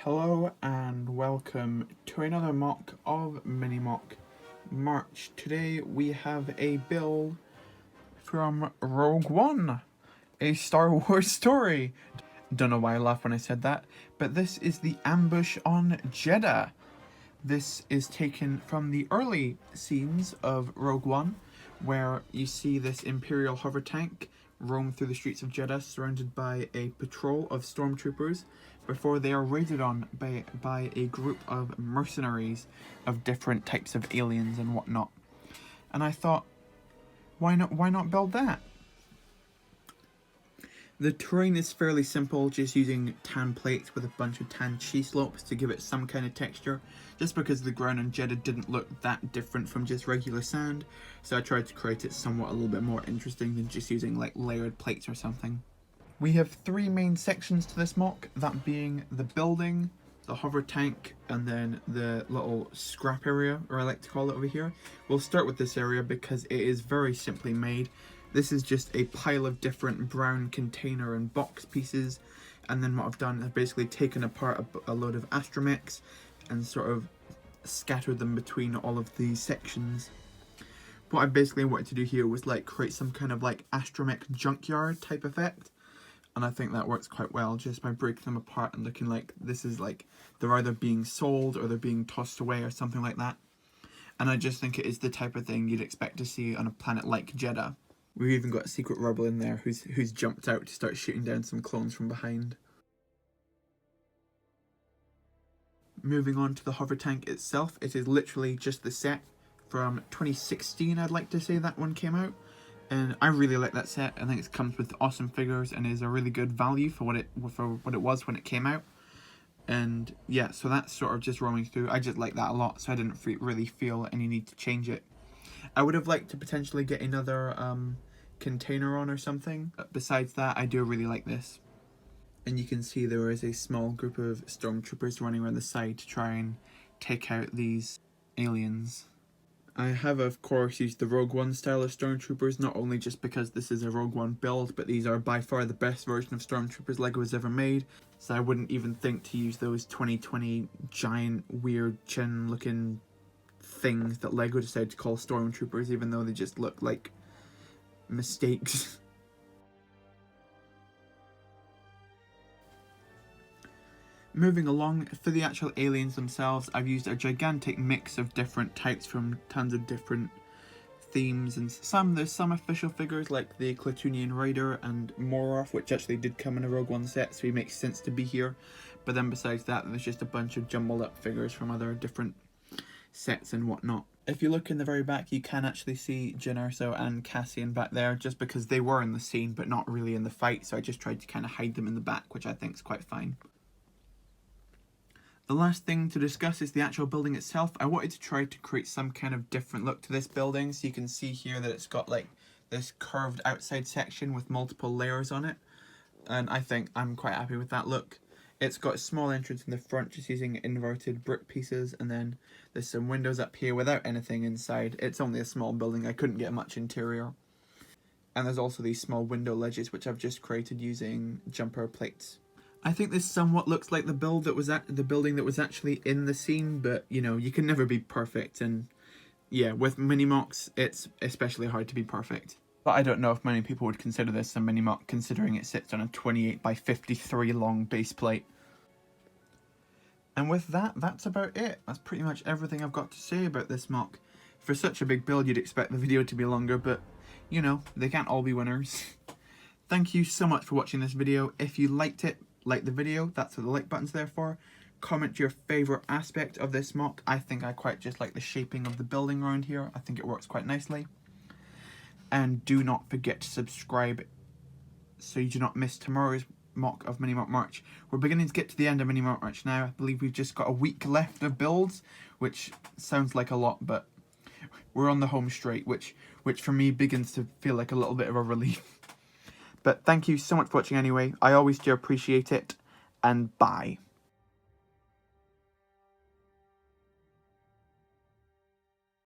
Hello and welcome to another mock of Mini Mock March. Today we have a build from Rogue One, a Star Wars story. Don't know why I laughed when I said that, but this is the ambush on Jedha. This is taken from the early scenes of Rogue One, where you see this Imperial Hovertank roam through the streets of Jedha surrounded by a patrol of stormtroopers before they are raided on by a group of mercenaries of different types of aliens and whatnot. And I thought, why not build that? The terrain is fairly simple, just using tan plates with a bunch of tan chi slopes to give it some kind of texture, just because the ground on Jedha didn't look that different from just regular sand, so I tried to create it somewhat a little bit more interesting than just using like layered plates or something. We have three main sections to this mock, that being the building, the hover tank, and then the little scrap area, or I like to call it over here. We'll start with this area because it is very simply made. This is just a pile of different brown container and box pieces, and then what I've done is basically taken apart a load of astromechs and sort of scattered them between all of these sections. What I basically wanted to do here was like create some kind of like astromech junkyard type effect, and I think that works quite well just by breaking them apart and looking like this is like they're either being sold or they're being tossed away or something like that. And I just think it is the type of thing you'd expect to see on a planet like Jedha. We've even got a secret rebel in there who's jumped out to start shooting down some clones from behind. Moving on to the hover tank itself, it is literally just the set from 2016, I'd like to say that one came out. And I really like that set. I think it comes with awesome figures and is a really good value for what it was when it came out. And yeah, so that's sort of just roaming through. I just like that a lot, so I didn't really feel any need to change it. I would have liked to potentially get another container on or something. But besides that, I do really like this. And you can see there is a small group of stormtroopers running around the side to try and take out these aliens. I have, of course, used the Rogue One style of stormtroopers, not only just because this is a Rogue One build, but these are by far the best version of stormtroopers LEGO has ever made. So I wouldn't even think to use those 2020 giant, weird chin-looking things that LEGO decided to call stormtroopers, even though they just look like mistakes. Moving along, for the actual aliens themselves, I've used a gigantic mix of different types from tons of different themes, and there's some official figures like the Klatooinian Raider and Moroff, which actually did come in a Rogue One set, so he makes sense to be here. But then besides that, there's just a bunch of jumbled up figures from other different sets and whatnot. If you look in the very back, you can actually see Jyn Erso and Cassian back there, just because they were in the scene but not really in the fight, so I just tried to kind of hide them in the back, which I think is quite fine. The last thing to discuss is the actual building itself. I wanted to try to create some kind of different look to this building, so you can see here that it's got like this curved outside section with multiple layers on it, and I think I'm quite happy with that look. It's got a small entrance in the front, just using inverted brick pieces, and then there's some windows up here without anything inside. It's only a small building, I couldn't get much interior. And there's also these small window ledges, which I've just created using jumper plates. I think this somewhat looks like the building that was actually in the scene, but you know, you can never be perfect, and yeah, with mini mocks, it's especially hard to be perfect. But I don't know if many people would consider this a mini mock, considering it sits on a 28 by 53 long base plate. And with that, that's about it. That's pretty much everything I've got to say about this mock. For such a big build, you'd expect the video to be longer, but you know, they can't all be winners. Thank you so much for watching this video. If you liked it, like the video, that's what the like button's there for. Comment your favourite aspect of this mock. I think I quite just like the shaping of the building around here. I think it works quite nicely. And do not forget to subscribe so you do not miss tomorrow's mock of Mini Mock March. We're beginning to get to the end of Mini Mock March now. I believe we've just got a week left of builds, which sounds like a lot, but we're on the home straight, which for me begins to feel like a little bit of a relief. But thank you so much for watching anyway. I always do appreciate it, and bye.